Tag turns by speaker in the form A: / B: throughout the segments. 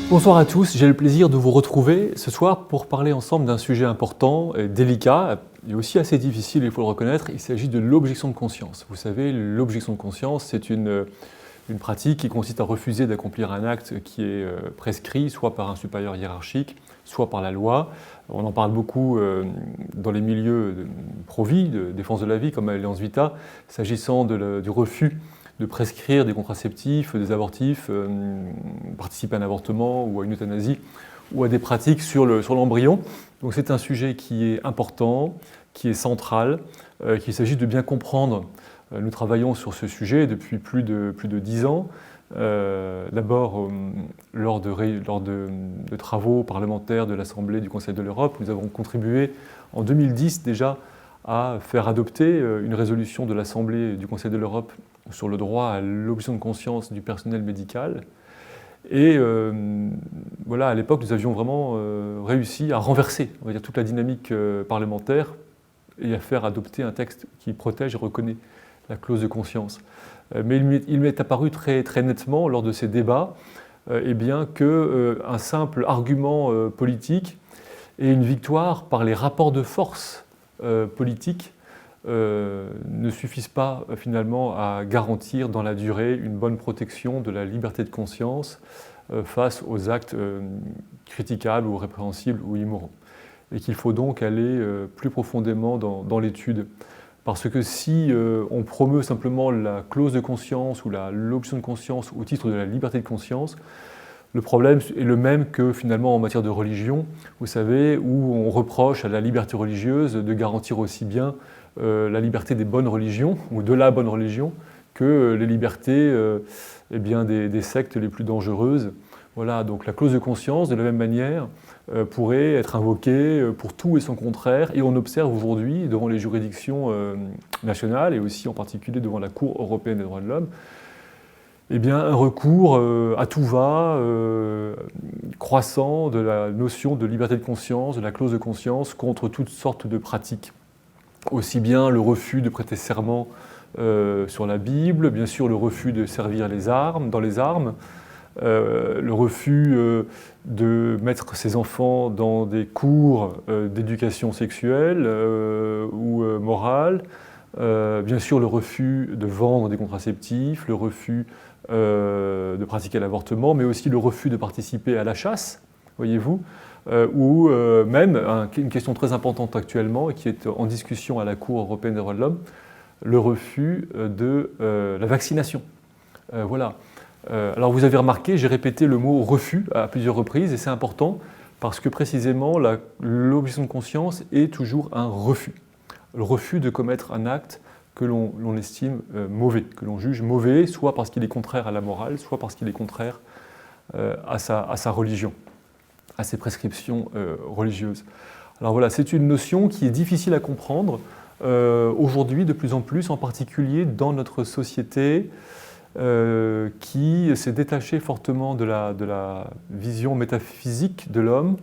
A: Bonsoir à tous, j'ai le plaisir de vous retrouver ce soir pour parler ensemble d'un sujet important et délicat et aussi assez difficile, il faut le reconnaître. Il s'agit de l'objection de conscience. Vous savez, l'objection de conscience, c'est une pratique qui consiste à refuser d'accomplir un acte qui est prescrit, soit par un supérieur hiérarchique, soit par la loi. On en parle beaucoup dans les milieux pro-vie, de défense de la vie, comme Alliance Vita, s'agissant du refus de prescrire des contraceptifs, des abortifs, participer à un avortement ou à une euthanasie, ou à des pratiques sur l'embryon. Donc c'est un sujet qui est important, qui est central, qu'il s'agit de bien comprendre. Nous travaillons sur ce sujet depuis plus de 10 ans. D'abord, lors de travaux parlementaires de l'Assemblée du Conseil de l'Europe, nous avons contribué en 2010 déjà à faire adopter une résolution de l'Assemblée du Conseil de l'Europe sur le droit à l'objection de conscience du personnel médical. Et voilà, à l'époque, nous avions vraiment réussi à renverser, on va dire, toute la dynamique parlementaire et à faire adopter un texte qui protège et reconnaît la clause de conscience. Mais il m'est apparu très, très nettement lors de ces débats eh bien, qu'un simple argument politique et une victoire par les rapports de force politiques ne suffisent pas finalement à garantir dans la durée une bonne protection de la liberté de conscience face aux actes critiquables ou répréhensibles ou immoraux. Et qu'il faut donc aller plus profondément dans l'étude. Parce que si on promeut simplement la clause de conscience ou l'option de conscience au titre de la liberté de conscience, le problème est le même que finalement en matière de religion, vous savez, où on reproche à la liberté religieuse de garantir aussi bien la liberté des bonnes religions, ou de la bonne religion, que les libertés eh bien, des sectes les plus dangereuses. Voilà, donc la clause de conscience, de la même manière, pourrait être invoquée pour tout et son contraire, et on observe aujourd'hui, devant les juridictions nationales, et aussi en particulier devant la Cour européenne des droits de l'homme, eh bien, un recours à tout va, croissant de la notion de liberté de conscience, de la clause de conscience, contre toutes sortes de pratiques. Aussi bien le refus de prêter serment sur la Bible, bien sûr le refus de servir dans les armes, le refus de mettre ses enfants dans des cours d'éducation sexuelle ou morale, bien sûr le refus de vendre des contraceptifs, le refus de pratiquer l'avortement, mais aussi le refus de participer à la chasse, voyez-vous, ou même une question très importante actuellement et qui est en discussion à la Cour européenne des droits de l'homme, le refus de la vaccination. Voilà. Alors vous avez remarqué, j'ai répété le mot refus à plusieurs reprises et c'est important parce que précisément l'objection de conscience est toujours un refus. Le refus de commettre un acte que l'on estime mauvais, que l'on juge mauvais, soit parce qu'il est contraire à la morale, soit parce qu'il est contraire à sa religion, à ses prescriptions religieuses. Alors voilà, c'est une notion qui est difficile à comprendre aujourd'hui de plus en plus, en particulier dans notre société qui s'est détachée fortement de la vision métaphysique de l'homme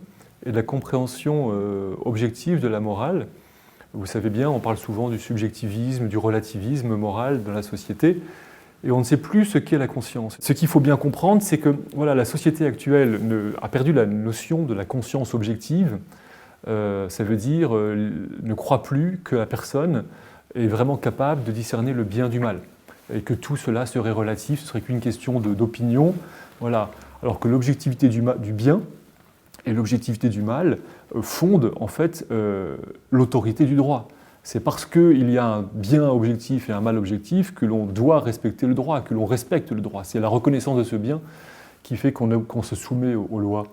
A: et de la compréhension objective de la morale. Vous savez bien, on parle souvent du subjectivisme, du relativisme moral dans la société, et on ne sait plus ce qu'est la conscience. Ce qu'il faut bien comprendre, c'est que voilà, la société actuelle a perdu la notion de la conscience objective. Ça veut dire ne croit plus que la personne est vraiment capable de discerner le bien du mal, et que tout cela serait relatif, ce serait qu'une question d'opinion. Voilà. Alors que l'objectivité du bien et l'objectivité du mal fondent en fait l'autorité du droit. C'est parce qu'il y a un bien objectif et un mal objectif que l'on doit respecter le droit, que l'on respecte le droit. C'est la reconnaissance de ce bien qui fait qu'on se soumet aux lois,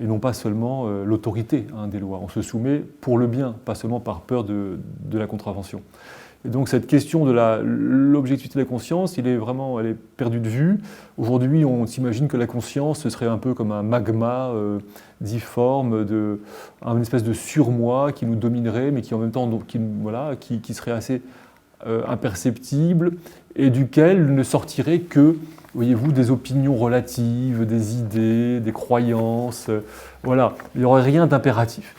A: et non pas seulement l'autorité des lois. On se soumet pour le bien, pas seulement par peur de la contravention. Et donc cette question de l'objectivité de la conscience, elle est perdue de vue. Aujourd'hui, on s'imagine que la conscience, ce serait un peu comme un magma difforme, une espèce de surmoi qui nous dominerait, mais qui en même temps qui serait assez imperceptible, et duquel ne sortirait que, voyez-vous, des opinions relatives, des idées, des croyances. Voilà, il n'y aurait rien d'impératif.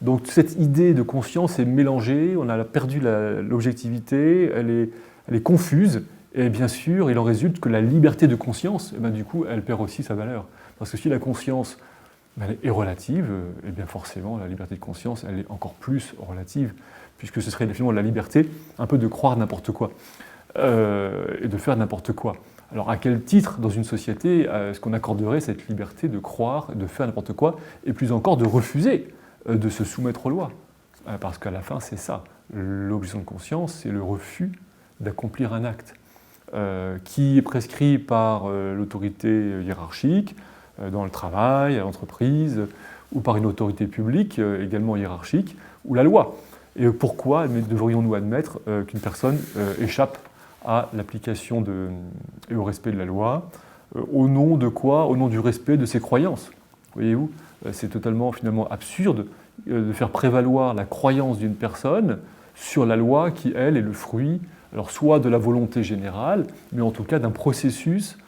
A: Donc cette idée de conscience est mélangée, on a perdu l'objectivité, elle est confuse, Et bien sûr, il en résulte que la liberté de conscience, eh bien, du coup, elle perd aussi sa valeur. Parce que si la conscience elle est relative, et bien forcément, la liberté de conscience, elle est encore plus relative, puisque ce serait finalement la liberté un peu de croire n'importe quoi, et de faire n'importe quoi. Alors à quel titre, dans une société, est-ce qu'on accorderait cette liberté de croire, de faire n'importe quoi, et plus encore de refuser de se soumettre aux lois? Parce qu'à la fin, c'est ça. L'objection de conscience, c'est le refus d'accomplir un acte qui est prescrit par l'autorité hiérarchique, dans le travail, à l'entreprise, ou par une autorité publique également hiérarchique, ou la loi. Et pourquoi devrions-nous admettre qu'une personne échappe à l'application et au respect de la loi, au nom de quoi? Au nom du respect de ses croyances. Voyez-vous, c'est totalement finalement absurde de faire prévaloir la croyance d'une personne sur la loi qui, elle, est le fruit, alors soit de la volonté générale, mais en tout cas d'un processus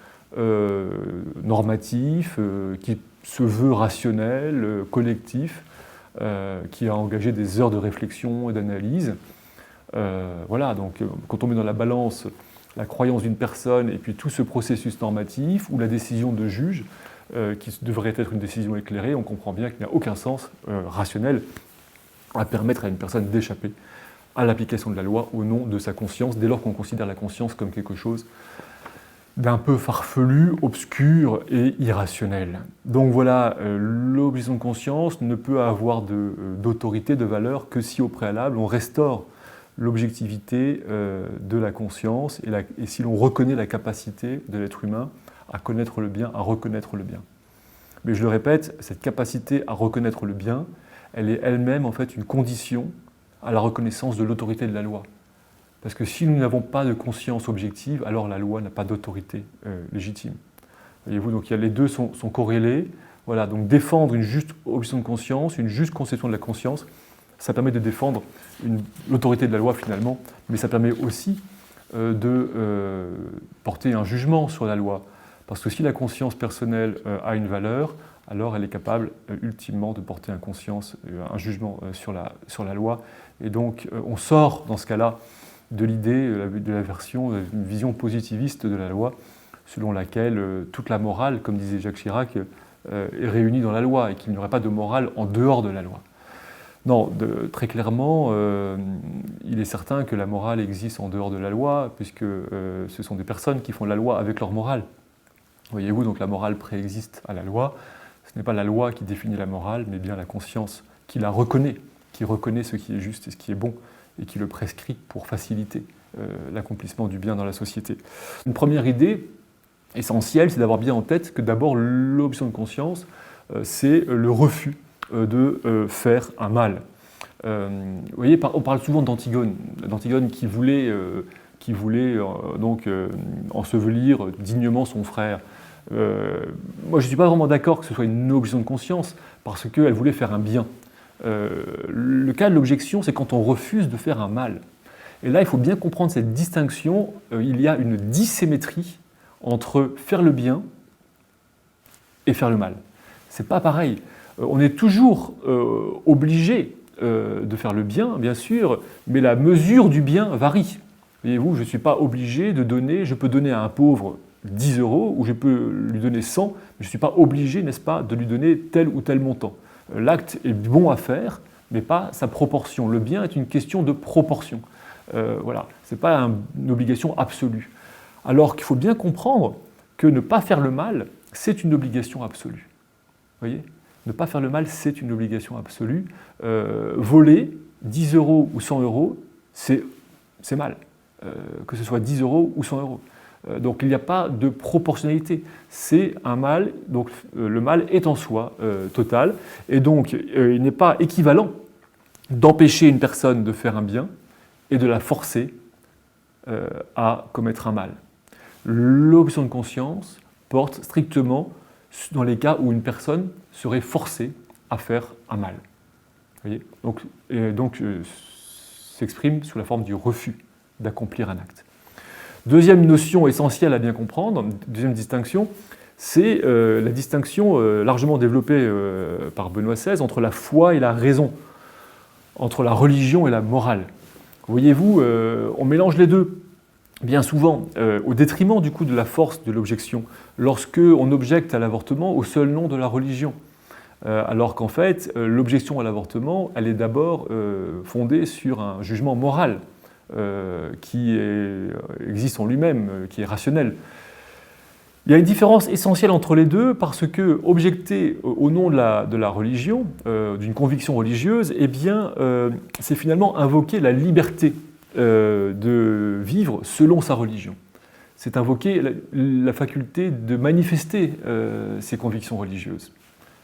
A: normatif, qui se veut rationnel, collectif, qui a engagé des heures de réflexion et d'analyse. Voilà, donc quand on met dans la balance la croyance d'une personne et puis tout ce processus normatif ou la décision de juge, qui devrait être une décision éclairée, on comprend bien qu'il n'y a aucun sens rationnel à permettre à une personne d'échapper à l'application de la loi au nom de sa conscience, dès lors qu'on considère la conscience comme quelque chose d'un peu farfelu, obscur et irrationnel. Donc voilà, l'objection de conscience ne peut avoir d'autorité, de valeur, que si au préalable on restaure l'objectivité de la conscience et si l'on reconnaît la capacité de l'être humain à connaître le bien, à reconnaître le bien. Mais je le répète, cette capacité à reconnaître le bien, elle est elle-même en fait une condition à la reconnaissance de l'autorité de la loi. Parce que si nous n'avons pas de conscience objective, alors la loi n'a pas d'autorité légitime. Voyez-vous, donc les deux sont corrélés. Voilà, donc défendre une juste objection de conscience, une juste conception de la conscience, ça permet de défendre l'autorité de la loi finalement, mais ça permet aussi de porter un jugement sur la loi. Parce que si la conscience personnelle a une valeur, alors elle est capable ultimement de porter un jugement sur la loi. Et donc on sort dans ce cas-là de l'idée, de la version, d'une vision positiviste de la loi, selon laquelle toute la morale, comme disait Jacques Chirac, est réunie dans la loi et qu'il n'y aurait pas de morale en dehors de la loi. Non, très clairement, il est certain que la morale existe en dehors de la loi, puisque ce sont des personnes qui font la loi avec leur morale. Voyez-vous, donc la morale préexiste à la loi. Ce n'est pas la loi qui définit la morale, mais bien la conscience qui la reconnaît, qui reconnaît ce qui est juste et ce qui est bon, et qui le prescrit pour faciliter l'accomplissement du bien dans la société. Une première idée essentielle, c'est d'avoir bien en tête que d'abord l'objection de conscience, c'est le refus de faire un mal. Vous voyez, on parle souvent d'Antigone qui voulait donc ensevelir dignement son frère. Moi, je ne suis pas vraiment d'accord que ce soit une objection de conscience, parce qu'elle voulait faire un bien. Le cas de l'objection, c'est quand on refuse de faire un mal. Et là, il faut bien comprendre cette distinction. Il y a une dissymétrie entre faire le bien et faire le mal. C'est pas pareil. On est toujours obligé de faire le bien, bien sûr, mais la mesure du bien varie. Voyez-vous, je ne suis pas obligé de donner, je peux donner à un pauvre 10 € ou je peux lui donner 100, mais je ne suis pas obligé, n'est-ce pas, de lui donner tel ou tel montant. L'acte est bon à faire, mais pas sa proportion. Le bien est une question de proportion. Voilà, ce n'est pas une obligation absolue. Alors qu'il faut bien comprendre que ne pas faire le mal, c'est une obligation absolue. Vous voyez ? Ne pas faire le mal, c'est une obligation absolue. Voler 10 € ou 100 €, c'est mal. Que ce soit 10 € ou 100 €. Donc il n'y a pas de proportionnalité. C'est un mal, donc le mal est en soi total, et donc il n'est pas équivalent d'empêcher une personne de faire un bien et de la forcer à commettre un mal. L'objection de conscience porte strictement dans les cas où une personne serait forcée à faire un mal. Vous voyez ? Donc s'exprime sous la forme du refus d'accomplir un acte. Deuxième notion essentielle à bien comprendre, deuxième distinction, c'est la distinction largement développée par Benoît XVI entre la foi et la raison, entre la religion et la morale. Voyez-vous, on mélange les deux. bien souvent au détriment du coup de la force de l'objection, lorsque on objecte à l'avortement au seul nom de la religion. Alors qu'en fait, l'objection à l'avortement, elle est d'abord fondée sur un jugement moral qui existe en lui-même, qui est rationnel. Il y a une différence essentielle entre les deux parce que objecter au nom de la religion, d'une conviction religieuse, eh bien, c'est finalement invoquer la liberté de vivre selon sa religion. C'est invoquer la faculté de manifester ses convictions religieuses,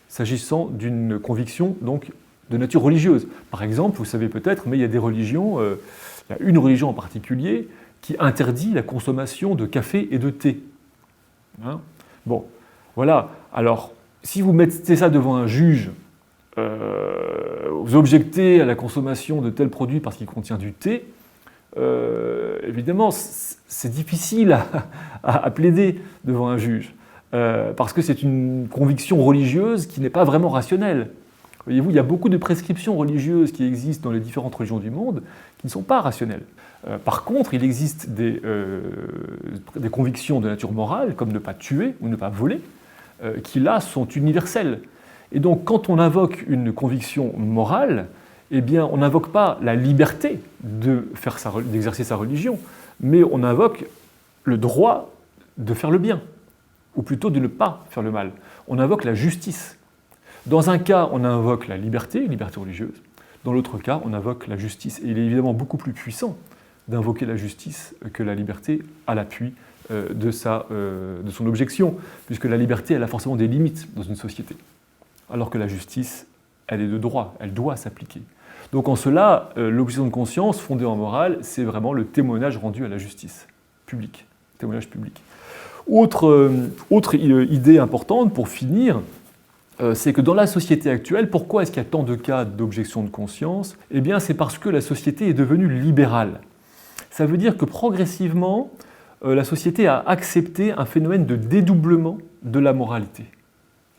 A: s'agissant d'une conviction donc de nature religieuse. Par exemple, vous savez peut-être, mais il y a des religions, il y a une religion en particulier qui interdit la consommation de café et de thé. Hein? Bon, voilà. Alors, si vous mettez ça devant un juge, vous objectez à la consommation de tel produit parce qu'il contient du thé, évidemment, c'est difficile à plaider devant un juge, parce que c'est une conviction religieuse qui n'est pas vraiment rationnelle. Voyez-vous, il y a beaucoup de prescriptions religieuses qui existent dans les différentes religions du monde qui ne sont pas rationnelles. Par contre, il existe des convictions de nature morale, comme ne pas tuer ou ne pas voler, qui là sont universelles. Et donc, quand on invoque une conviction morale, eh bien, on n'invoque pas la liberté d'exercer sa religion, mais on invoque le droit de faire le bien, ou plutôt de ne pas faire le mal. On invoque la justice. Dans un cas, on invoque la liberté religieuse. Dans l'autre cas, on invoque la justice. Et il est évidemment beaucoup plus puissant d'invoquer la justice que la liberté à l'appui de son objection, puisque la liberté, elle a forcément des limites dans une société, alors que la justice, elle est de droit, elle doit s'appliquer. Donc en cela, l'objection de conscience fondée en morale, c'est vraiment le témoignage rendu à la justice publique, témoignage public. Autre idée importante pour finir, c'est que dans la société actuelle, pourquoi est-ce qu'il y a tant de cas d'objection de conscience? Eh bien, c'est parce que la société est devenue libérale. Ça veut dire que progressivement, la société a accepté un phénomène de dédoublement de la moralité.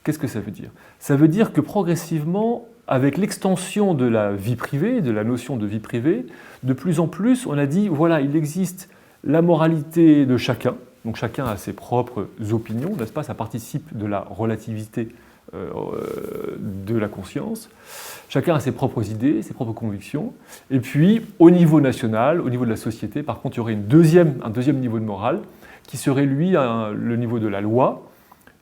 A: Qu'est-ce que ça veut dire? Ça veut dire que progressivement, avec l'extension de la vie privée, de la notion de vie privée, de plus en plus, on a dit, voilà, il existe la moralité de chacun, donc chacun a ses propres opinions, n'est-ce pas? Ça participe de la relativité de la conscience. Chacun a ses propres idées, ses propres convictions. Et puis, au niveau national, au niveau de la société, par contre, il y aurait un deuxième niveau de morale, qui serait, lui, le niveau de la loi.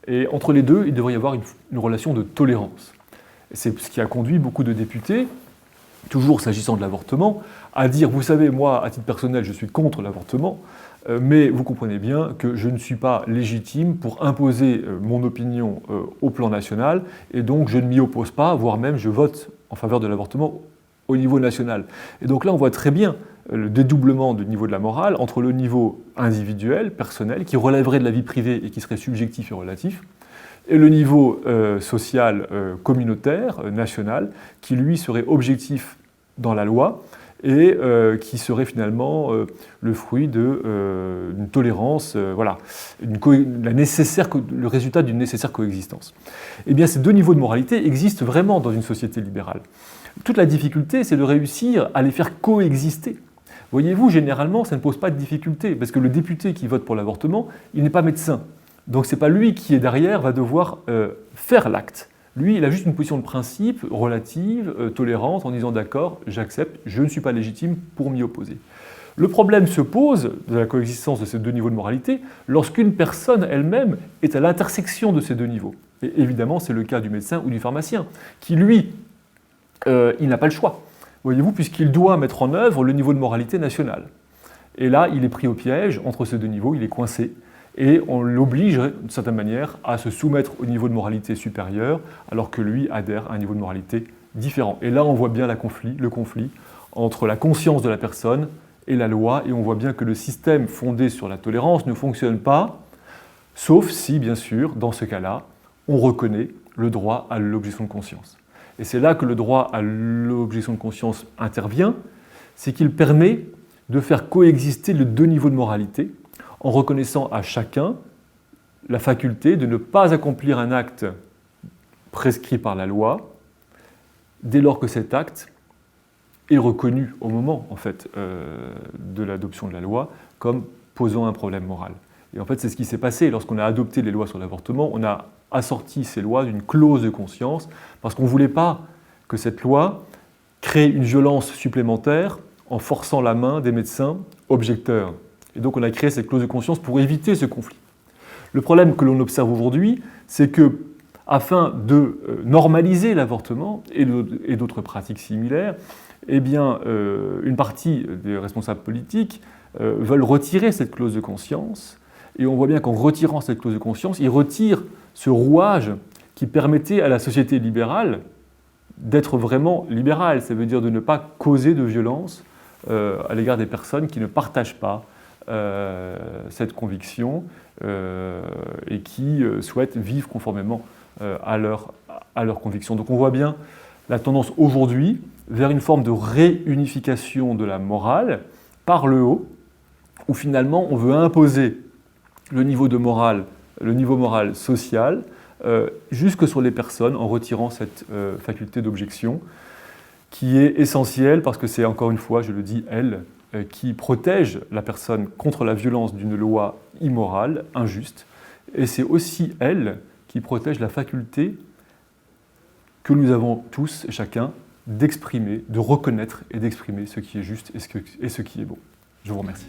A: Et entre les deux, il devrait y avoir une relation de tolérance. C'est ce qui a conduit beaucoup de députés, toujours s'agissant de l'avortement, à dire, vous savez, moi, à titre personnel, je suis contre l'avortement, mais vous comprenez bien que je ne suis pas légitime pour imposer mon opinion au plan national, et donc je ne m'y oppose pas, voire même je vote en faveur de l'avortement au niveau national. Et donc là, on voit très bien le dédoublement du niveau de la morale entre le niveau individuel, personnel, qui relèverait de la vie privée et qui serait subjectif et relatif, et le niveau social, communautaire, national, qui lui serait objectif dans la loi, et qui serait finalement le fruit d'une tolérance, voilà, le résultat d'une nécessaire coexistence. Eh bien, ces deux niveaux de moralité existent vraiment dans une société libérale. Toute la difficulté, c'est de réussir à les faire coexister. Voyez-vous, généralement, ça ne pose pas de difficulté, parce que le député qui vote pour l'avortement, il n'est pas médecin. Donc ce n'est pas lui qui est derrière, va devoir faire l'acte. Lui, il a juste une position de principe relative, tolérante, en disant d'accord, j'accepte, je ne suis pas légitime pour m'y opposer. Le problème se pose de la coexistence de ces deux niveaux de moralité lorsqu'une personne elle-même est à l'intersection de ces deux niveaux. Et évidemment, c'est le cas du médecin ou du pharmacien, qui lui, il n'a pas le choix, voyez-vous, puisqu'il doit mettre en œuvre le niveau de moralité national. Et là, il est pris au piège entre ces deux niveaux, il est coincé. Et on l'oblige, d'une certaine manière, à se soumettre au niveau de moralité supérieur, alors que lui adhère à un niveau de moralité différent. Et là, on voit bien le conflit entre la conscience de la personne et la loi, et on voit bien que le système fondé sur la tolérance ne fonctionne pas, sauf si, bien sûr, dans ce cas-là, on reconnaît le droit à l'objection de conscience. Et c'est là que le droit à l'objection de conscience intervient, c'est qu'il permet de faire coexister les deux niveaux de moralité, en reconnaissant à chacun la faculté de ne pas accomplir un acte prescrit par la loi, dès lors que cet acte est reconnu au moment en fait, de l'adoption de la loi comme posant un problème moral. Et en fait, c'est ce qui s'est passé lorsqu'on a adopté les lois sur l'avortement. On a assorti ces lois d'une clause de conscience parce qu'on ne voulait pas que cette loi crée une violence supplémentaire en forçant la main des médecins objecteurs. Et donc on a créé cette clause de conscience pour éviter ce conflit. Le problème que l'on observe aujourd'hui, c'est que, afin de normaliser l'avortement et d'autres pratiques similaires, eh bien, une partie des responsables politiques veulent retirer cette clause de conscience. Et on voit bien qu'en retirant cette clause de conscience, ils retirent ce rouage qui permettait à la société libérale d'être vraiment libérale. Ça veut dire de ne pas causer de violence à l'égard des personnes qui ne partagent pas cette conviction et qui souhaitent vivre conformément à leur conviction. Donc on voit bien la tendance aujourd'hui vers une forme de réunification de la morale par le haut, où finalement on veut imposer le niveau moral social jusque sur les personnes en retirant cette faculté d'objection qui est essentielle parce que c'est encore une fois, je le dis, elle, qui protège la personne contre la violence d'une loi immorale, injuste, et c'est aussi elle qui protège la faculté que nous avons tous et chacun d'exprimer, de reconnaître et d'exprimer ce qui est juste et ce qui est beau. Je vous remercie.